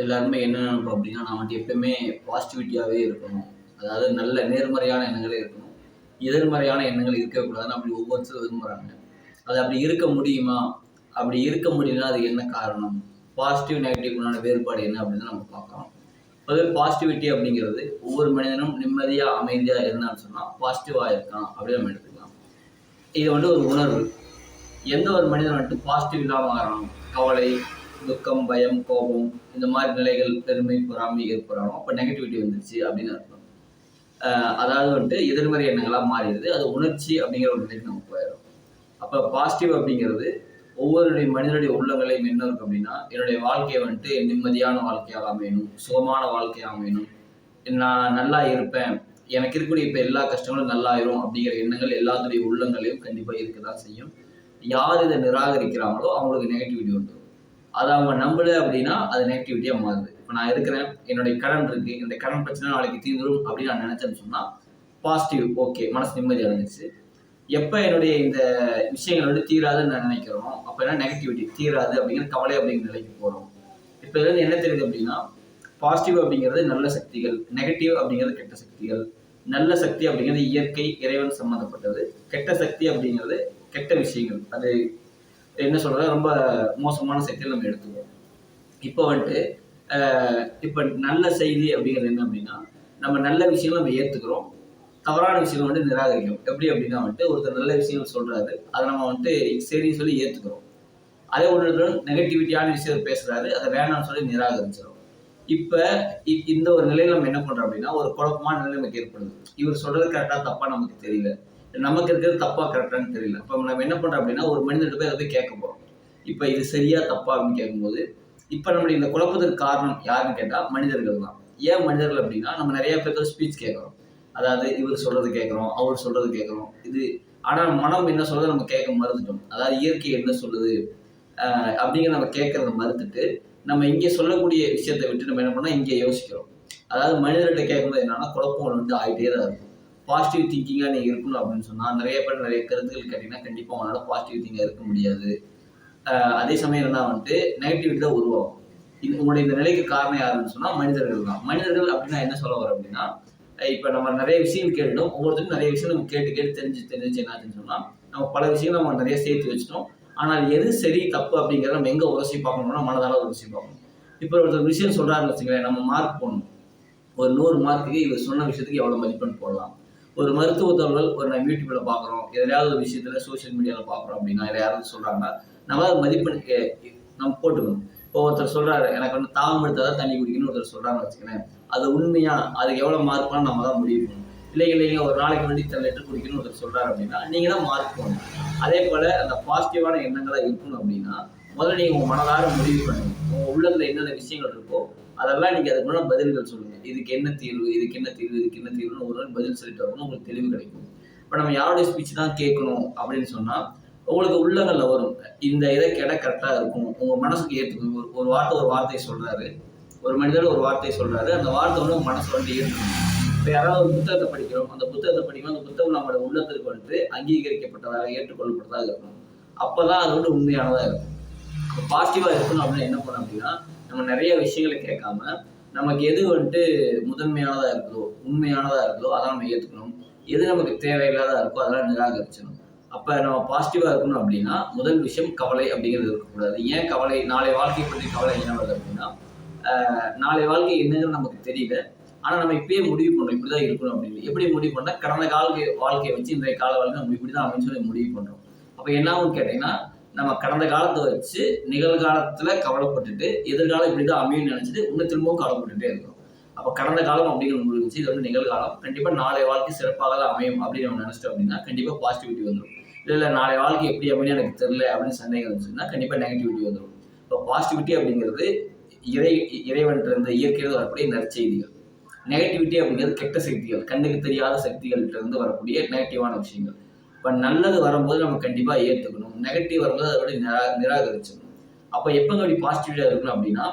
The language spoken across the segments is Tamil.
எல்லாருமே என்ன நினைப்போம் அப்படின்னா, நான் வந்துட்டு எப்பயுமே பாசிட்டிவிட்டியாவே இருக்கணும். அதாவது நல்ல நேர்மறையான எண்ணங்களே இருக்கணும். எதிர்மறையான எண்ணங்கள் இருக்கவே கூடாதுன்னு அப்படி ஒவ்வொருத்தரும் விரும்புறாங்க. அது அப்படி இருக்க முடியுமா? அப்படி இருக்க முடியலன்னா அதுக்கு என்ன காரணம்? பாசிட்டிவ், நெகட்டிவ்க்குண்டான வேறுபாடு என்ன அப்படின்னு நம்ம பார்க்கலாம். முதல்ல பாசிட்டிவிட்டி அப்படிங்கிறது ஒவ்வொரு மனிதனும் நிம்மதியா, அமைதியா இருந்தான்னு சொன்னா பாசிட்டிவா இருக்கான் அப்படின்னு நம்ம எடுத்துக்கலாம். இது வந்து ஒரு உணர்வு. எந்த ஒரு மனிதன் வந்துட்டு பாசிட்டிவ் இல்லாம ஆகிறானோ, கவலை, துக்கம், பயம், கோபம் இந்த மாதிரி நிலைகள், பெருமை, பொறாமை ஏற்படுறானோ அப்போ நெகட்டிவிட்டி வந்துருச்சு அப்படின்னு அர்த்தம். அதாவது வந்துட்டு எதிர்மறை எண்ணங்களா மாறிடுது. அது உணர்ச்சி அப்படிங்கிற ஒரு நிலைக்கு நம்ம போயிடும். அப்போ பாசிட்டிவ் அப்படிங்கிறது ஒவ்வொருடைய மனிதனுடைய உள்ளங்களையும் என்ன இருக்கு அப்படின்னா, என்னுடைய வாழ்க்கையை வந்துட்டு நிம்மதியான வாழ்க்கையாக அமையணும், சுகமான வாழ்க்கையாக அமையணும், நான் நல்லா இருப்பேன், எனக்கு இருக்கக்கூடிய இப்போ எல்லா கஷ்டங்களும் நல்லாயிரும் அப்படிங்கிற எண்ணங்கள் எல்லாத்துடைய உள்ளங்களையும் கண்டிப்பாக இருக்கதான் செய்யும். யார் இதை நிராகரிக்கிறாங்களோ அவங்களுக்கு நெகட்டிவிட்டி வந்துடும். அதை அவங்க நம்பல அப்படின்னா அது நெகட்டிவிட்டியாக மாறுது. இப்போ நான் இருக்கிறேன், என்னுடைய கடன் இருக்கு, இந்த கடன் பிரச்சனை நாளைக்கு தீர்ந்துடும் அப்படின்னு நான் நினைச்சேன்னு சொன்னால் பாசிட்டிவ், ஓகே, மனசு நிம்மதி அடைஞ்சிச்சு. எப்போ என்னுடைய இந்த விஷயங்கள் வந்து தீராதுன்னு நான் நினைக்கிறோம், அப்போ என்ன நெகட்டிவிட்டி தீராது அப்படிங்கிற கவலை அப்படிங்கிற நிலைக்கு போகிறோம். இப்போ இதுல என்ன தெரியுது அப்படின்னா, பாசிட்டிவ் அப்படிங்கிறது நல்ல சக்திகள், நெகட்டிவ் அப்படிங்கிறது கெட்ட சக்திகள். நல்ல சக்தி அப்படிங்கிறது இயற்கை, இறைவன் சம்மந்தப்பட்டது. கெட்ட சக்தி அப்படிங்கிறது கெட்ட விஷயங்கள். அது என்ன சொல்றது, ரொம்ப மோசமான சக்தியை நம்ம எடுத்துக்குவோம். இப்போ வந்துட்டு இப்போ நல்ல செய்தி அப்படிங்கிறது என்ன அப்படின்னா, நம்ம நல்ல விஷயங்கள் நம்ம ஏற்றுக்கிறோம், தவறான விஷயங்கள் வந்து நிராகரிக்கிறோம். எப்படி அப்படின்னா வந்துட்டு ஒருத்தர் நல்ல விஷயங்கள் சொல்றாரு, அதை நம்ம வந்துட்டு சரின்னு சொல்லி ஏற்றுக்கிறோம். அதே ஒன்று நெகட்டிவிட்டியான விஷயம் பேசுறாரு, அதை வேணாம்னு சொல்லி நிராகரிச்சிடும். இப்போ இந்த ஒரு நிலையில் நம்ம என்ன பண்றோம் அப்படின்னா, ஒரு குழப்பமான நிலை நமக்கு ஏற்படுது. இவர் சொல்றது கரெக்டா தப்பா நமக்கு தெரியல, நமக்கு இருக்கிறது தப்பா கரெக்டான்னு தெரியல. இப்போ நம்ம என்ன பண்றோம் அப்படின்னா, ஒரு மனிதர்கிட்ட போய் அதை போய் கேட்க போறோம். இப்போ இது சரியா தப்பா அப்படின்னு கேட்கும்போது, இப்போ நம்மளுடைய இந்த குழப்பத்துக்கு காரணம் யாருன்னு கேட்டால் மனிதர்கள் தான். ஏன் மனிதர்கள் அப்படின்னா, நம்ம நிறைய பேருக்கு ஸ்பீச் கேட்குறோம். அதாவது இவர் சொல்றது கேட்குறோம், அவர் சொல்றது கேட்குறோம். இது ஆனால் மனம் என்ன சொல்றது நம்ம கேட்க மறுத்துட்டோம். அதாவது இயற்கை என்ன சொல்லுது அப்படிங்கிற நம்ம கேட்கறத மறுத்துட்டு, நம்ம இங்கே சொல்லக்கூடிய விஷயத்தை விட்டு நம்ம என்ன பண்ணோம், இங்கே யோசிக்கிறோம். அதாவது மனிதர்கிட்ட கேட்கும்போது என்னன்னா குழப்பம் வந்து ஆகிட்டே தான் இருக்கும். பாசிட்டிவ் திங்கிங்காக நீங்கள் இருக்கணும் அப்படின்னு சொன்னால் நிறைய பேர் நிறைய கருத்துக்கள் கேட்டிங்கன்னா கண்டிப்பாக அவங்களால பாசிட்டிவ் திங்காக இருக்க முடியாது. அதே சமயம் என்ன வந்துட்டு நெகட்டிவிட்டி தான் உருவாகும். உங்களுடைய இந்த நிலைக்கு காரணம் யாருன்னு சொன்னால் மனிதர்கள் தான். மனிதர்கள் அப்படின்னா என்ன சொல்ல வரோம் அப்படின்னா, இப்போ நம்ம நிறைய விஷயங்கள் கேட்டோம், ஒவ்வொருத்தருக்கும் நிறைய விஷயம் நம்ம கேட்டு கேட்டு தெரிஞ்சு என்னாச்சுன்னு சொன்னால் நம்ம பல விஷயங்கள் நம்ம நிறைய சேர்த்து வச்சிட்டோம். ஆனால் எது சரி தப்பு அப்படிங்கிறத நம்ம எங்கே உரசி பார்க்கணும்னா மனதால உரசி பார்க்கணும். இப்போ ஒருத்தர் விஷயம் சொல்கிறாருன்னு வச்சுங்களேன், நம்ம மார்க் போடணும். ஒரு 100 மார்க்குக்கு இவர் சொன்ன விஷயத்துக்கு எவ்வளோ மதிப்பெண் போடலாம். ஒரு மருத்துவ தகவல் ஒரு நம்ம யூடியூப்ல பார்க்குறோம், எதையாவது ஒரு விஷயத்துல சோசியல் மீடியாவில் பார்க்குறோம் அப்படின்னா, இதை யாராவது சொல்கிறாங்கன்னா நம்ம மதிப்பெண் நம்ம போட்டுக்கணும். இப்போ ஒருத்தர் சொல்கிறாரு, எனக்கு வந்து தாகம் எடுத்தால் தான் தண்ணி குடிக்கணும்னு ஒருத்தர் சொல்கிறான்னு வச்சுக்கலேன், அது உண்மையா, அதுக்கு எவ்வளோ மார்க்னு நம்ம தான் முடிவு பண்ணணும். இல்லைங்க ஒரு நாளைக்கு வேண்டி இத்தனை லிட்டர் குடிக்கணும்னு ஒருத்தர் சொல்கிறாரு அப்படின்னா நீங்கள் தான் மார்க் போடணும். அதே போல் அந்த பாசிட்டிவான எண்ணங்களாக இருக்கணும் அப்படின்னா முதல்ல நீங்கள் உங்கள் மனதார முடிவு பண்ணுங்க. உங்கள் உள்ளத்தில் என்னென்ன விஷயங்கள் இருக்கோ அதெல்லாம் நீங்கள் அதுக்கு முன்னாடி பதில்கள் சொல்லுங்கள். இதுக்கு என்ன தீர்வு, இதுக்கு என்ன தீர்வு, இதுக்கு என்ன தீர்வுன்னு ஒரு பதில் சொல்லிட்டு வரணும், உங்களுக்கு தெளிவு கிடைக்கும். இப்போ நம்ம யாருடைய ஸ்பீச் தான் கேட்கணும் அப்படின்னு சொன்னால் உங்களுக்கு உள்ளங்களில் வரும், இந்த இதை கேட்டால் கரெக்டாக இருக்கும், உங்கள் மனசுக்கு ஏற்றுக்கும். ஒரு வார்த்தை சொல்கிறாரு, ஒரு மனிதர் ஒரு வார்த்தை சொல்கிறாரு, அந்த வார்த்தை வந்து உங்கள் மனசு வந்து ஏற்றுக்கணும். இப்போ யாராவது ஒரு புத்தகத்தை படிக்கிறோம், அந்த புத்தகத்தை படிக்கும், அந்த புத்தகம் நம்மளோட உள்ளத்திற்கு வந்து அங்கீகரிக்கப்பட்டதாக ஏற்றுக்கொள்ளப்பட்டதாக இருக்கணும். அப்போ தான் அது வந்து உண்மையானதாக இருக்கும். பாசிட்டிவாக இருக்கணும் அப்படின்னு என்ன பண்ணணும் அப்படின்னா, நம்ம நிறைய விஷயங்களை கேட்காம நமக்கு எது வந்துட்டு முதன்மையானதாக இருக்குதோ, உண்மையானதாக இருக்குதோ அதெல்லாம் நம்ம ஏற்றுக்கணும். எது நமக்கு தேவையில்லாததாக இருக்கோ அதெல்லாம் நிராகரிச்சணும். அப்போ நம்ம பாசிட்டிவாக இருக்கணும் அப்படின்னா முதல் விஷயம் கவலை அப்படிங்கிறது இருக்கக்கூடாது. ஏன் கவலை, நாளை வாழ்க்கையை பற்றி கவலை என்ன வருது அப்படின்னா, நாளை வாழ்க்கை என்னன்னு நமக்கு தெரியல, ஆனால் நம்ம இப்பயே முடிவு பண்ணணும் இப்படி தான் இருக்கணும் அப்படின்னு. எப்படி முடிவு பண்ணால் கடந்த கால வாழ்க்கையை வச்சு இன்றைய கால வாழ்க்கை நம்ம இப்படி தான் அப்படின்னு சொல்லி முடிவு பண்ணுறோம். அப்போ என்ன ஆகும்னு கேட்டிங்கன்னா, நம்ம கடந்த காலத்தை வச்சு நிகழ்காலத்துல கவலைப்பட்டுட்டு எதிர்காலம் இப்படிதான் அமையும்னு நினைச்சிட்டு இன்னும் திரும்பவும் கவலைப்பட்டுட்டே இருக்கிறோம். அப்ப கடந்த காலம் அப்படிங்கிற முடிஞ்சு, இது வந்து நிகழ்காலம், கண்டிப்பா நாளை வாழ்க்கை சிறப்பாக தான் அமையும் அப்படின்னு நம்ம நினைச்சிட்டோம் அப்படின்னா கண்டிப்பா பாசிட்டிவிட்டி வந்துடும். இல்ல நாளை வாழ்க்கை எப்படி அமையும் எனக்கு தெரியல அப்படின்னு சந்தேகம் இருந்துச்சுன்னா கண்டிப்பா நெகட்டிவிட்டி வந்துடும். இப்போ பாசிட்டிவிட்டி அப்படிங்கிறது இறைவன் இருந்து இயற்கையிலிருந்து வரக்கூடிய நற்செய்திகள். நெகட்டிவிட்டி அப்படிங்கிறது கெட்ட சக்திகள், கண்ணுக்கு தெரியாத சக்திகள்கிட்ட இருந்து வரக்கூடிய நெகட்டிவான விஷயங்கள். இப்போ நல்லது வரும்போது நம்ம கண்டிப்பாக ஏற்றுக்கணும், நெகட்டிவ் வரும்போது அதை விட நிராகரிச்சிடணும். அப்போ எப்போ அப்படி பாசிட்டிவாக இருக்கணும் அப்படின்னா,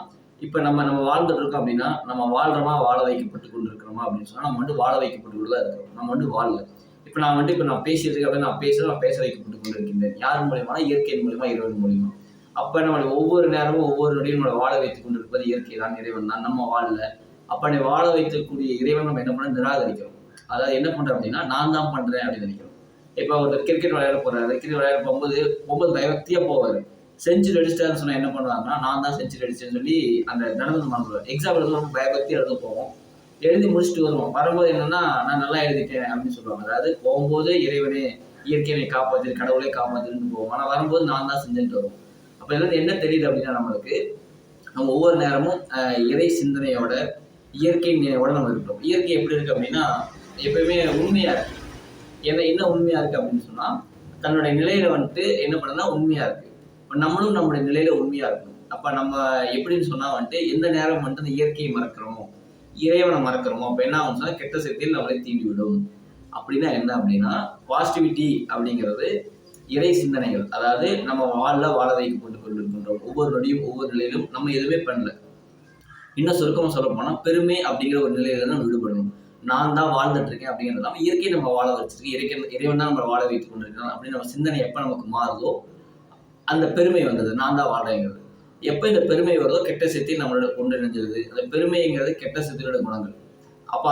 இப்போ நம்ம வாழ்ந்துட்டு இருக்கோம் அப்படின்னா, நம்ம வாழ்றோமா வாழ வைக்கப்பட்டு கொண்டு இருக்கிறோமா அப்படின்னு சொன்னால் நம்ம வந்து வாழ வைக்கப்பட்டு கொண்டு தான் இருக்கிறோம், நம்ம வந்து வாழல. இப்போ நான் பேசிட்டு இருக்கேன் அப்படின்னா நான் பேச வைக்கப்பட்டு கொண்டு இருக்கின்றேன். யார் மூலியமா? இயற்கையின் மூலியமா, இறைவன் மூலியமா. அப்ப நம்மளை ஒவ்வொரு நேரமும் ஒவ்வொரு நொடியும் நம்மளை வாழ வைத்துக் கொண்டிருப்பது இயற்கை தான், இறைவன் தான், நம்ம வாழல. அப்ப வாழ வைக்கக்கூடிய இறைவன் நம்ம என்ன பண்ண நிராகரிக்கிறோம். அதாவது என்ன பண்றோம் அப்படின்னா, நான் தான் பண்றேன் அப்படின்னு நினைக்கிறோம். இப்ப ஒருத்தர் கிரிக்கெட் விளையாட போறாரு, கிரிக்கெட் விளையாட போகும்போது பயபக்தியா போவாரு. செஞ்சுரி அடிச்சிட்டாருன்னு சொன்னா என்ன பண்ணுவாங்கன்னா, நான் தான் செஞ்சுரி அடிச்சேன்னு சொல்லி அந்த நடந்து மறந்துடுவார். எக்ஸாம் எழுத ரொம்ப பயபக்தியா எழுத போவோம். எழுதி முடிச்சுட்டு வருவோம். வரும்போது என்னன்னா, நான் நல்லா எழுதிட்டேன் அப்படின்னு சொல்லுவாங்க. அதாவது போகும்போது இறைவனே, இயற்கையை காப்பாத்து, கடவுளே காப்பாத்துன்னு போவோம். ஆனா வரும்போது நான் தான் செஞ்சுட்டு வருவோம். அப்ப இதுல என்ன தெரியுது அப்படின்னா, நம்மளுக்கு நம்ம ஒவ்வொரு நேரமும் இறை சிந்தனையோட, இயற்கை நினைவோட நம்ம இருக்கிறோம். இயற்கை எப்படி இருக்கு அப்படின்னா, எப்பயுமே உண்மையா இருக்கு. என்ன உண்மையா இருக்கு அப்படின்னு சொன்னா, தன்னுடைய நிலையில வந்துட்டு என்ன பண்ணுன்னா உண்மையா இருக்கு. நம்மளும் நம்முடைய நிலையில உண்மையா இருக்கணும். அப்ப நம்ம எப்படின்னு சொன்னா வந்துட்டு, எந்த நேரம் வந்துட்டு அந்த இயற்கையை மறக்கிறோமோ, இறைவனை மறக்கிறோமோ, அப்ப என்ன ஆகும் சொன்னா, கெட்ட சக்தியில் நம்மளை தீண்டி விடும். அப்படின்னா என்ன அப்படின்னா, பாசிட்டிவிட்டி அப்படிங்கிறது இறை சிந்தனைகள். அதாவது நம்ம வாழ வைத்துக் கொண்டிருக்கின்றோம். ஒவ்வொரு நொடியும் ஒவ்வொரு நிலையிலும் நம்ம எதுவுமே பண்ணல. இன்னும் சுருக்கமா சொல்ல போனா, பெருமை அப்படிங்கிற ஒரு நிலையில தான் விடுபடணும். நான் தான் வாழ்ந்துட்டு இருக்கேன் அப்படிங்கிறது இயற்கை நம்ம வாழ வச்சிருக்கு, இறைவன் தான் நம்ம வாழ வைத்துக் கொண்டிருக்கிறான் அப்படின்னு நம்ம சிந்தனை எப்ப நமக்கு மாறுதோ, அந்த பெருமை வந்தது. நான் தான் வாழ்றேங்கிறது. எப்ப இந்த பெருமை வருதோ, கெட்ட சக்தி நம்மளோட ஒன்றிணைஞ்சிருது. அந்த பெருமைங்கிறது கெட்ட சக்தியோட குணங்கள். அப்ப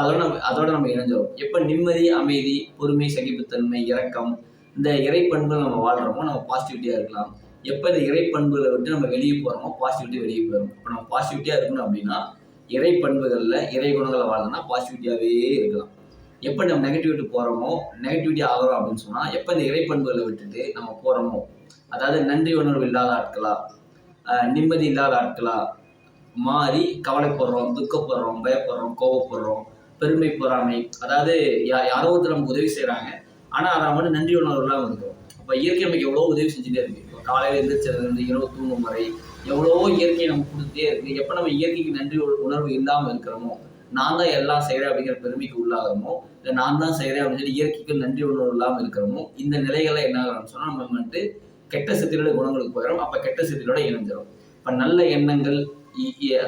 அதோட நம்ம இணைஞ்சிரும். எப்ப நிம்மதி, அமைதி, பொறுமை, சகிப்புத்தன்மை, இரக்கம், இந்த இறை பண்புகள் நம்ம வாழ்றோமோ, நம்ம பாசிட்டிவிட்டியா இருக்கலாம். எப்ப இந்த இறை பண்புகளை விட்டு நம்ம வெளியே போறோமோ, பாசிட்டிவிட்டி வெளியே போயிடும். இப்ப நம்ம பாசிட்டிவிட்டியா இருக்கணும் அப்படின்னா, இறை பண்புகள்ல, இறை குணங்களை வாழணும்னா பாசிட்டிவிட்டியாவே இருக்கலாம். எப்ப நம்ம நெகட்டிவிட்டி போறோமோ, நெகட்டிவிட்டி ஆகிறோம் அப்படின்னு சொன்னா, எப்ப இந்த இறை பண்புகளை விட்டுட்டு நம்ம போறோமோ, அதாவது நன்றி உணர்வு இல்லாத ஆட்களா, நிம்மதி இல்லாத ஆட்களா மாறி கவலைப்படுறோம், துக்கப்படுறோம், பயப்படுறோம், கோபப்படுறோம், பெருமை, பொறாமை. அதாவது யாரோ ஒருத்தர் நமக்கு உதவி செய்யறாங்க. ஆனா அதை நம்ம வந்து நன்றி உணர்வு இல்லாம இருக்கிறோம். அப்ப இயற்கை நமக்கு எவ்வளவு உதவி செஞ்சுட்டே இருக்கு. இப்போ காலையில எந்திரிச்சதுல இருந்து இரவு தூங்கும் வரை எவ்வளவோ இயற்கை நமக்கு கொடுத்துட்டே இருக்கு. எப்ப நம்ம இயற்கைக்கு நன்றி உணர்வு இல்லாம இருக்கிறோமோ, நான் தான் எல்லாம் செய்யறேன் அப்படிங்கிற பெருமைக்கு உள்ளாகிறோமோ, இல்லை நான் தான் செய்யறேன் அப்படின்னு சொல்லி இயற்கைக்கு நன்றி உணர்வு இல்லாம இருக்கிறோமோ, இந்த நிலைகள்ல என்ன ஆகிறோம்னு சொன்னா நம்ம வந்துட்டு கெட்ட சக்திகளோட குணங்களுக்கு போயிடும். அப்ப கெட்ட சக்திகளோட இணைஞ்சிடும். இப்ப நல்ல எண்ணங்கள்,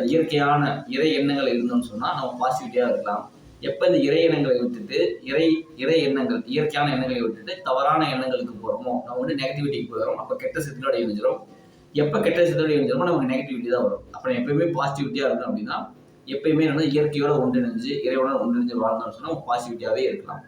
இயற்கையான இறை எண்ணங்கள் இருந்தோம்னு சொன்னா நம்ம பாசிட்டிவிட்டியா இருக்கலாம். எப்ப இந்த இறை எண்ணங்களை விட்டுட்டு இறை எண்ணங்கள், இயற்கையான எண்ணங்களை விட்டுட்டு தவறான எண்ணங்களுக்கு போறோமோ, நம்ம வந்து நெகட்டிவிட்டிக்கு போயிடும். அப்ப கெட்ட சக்தியோட இணைஞ்சிடும். எப்ப கெட்ட சக்தியோட இணைஞ்சிருமோ நமக்கு நெகட்டிவிட்டி தான் வரும். அப்புறம் எப்பயுமே பாசிட்டிவிட்டியா இருக்கணும் அப்படின்னா, எப்பயுமே இயற்கையோட ஒன்றிணைஞ்சு, இறைவனோட ஒன்றிணைஞ்சு வாழ்ந்தோம்னு சொன்னா பாசிட்டிவிட்டியாவே இருக்கலாம்.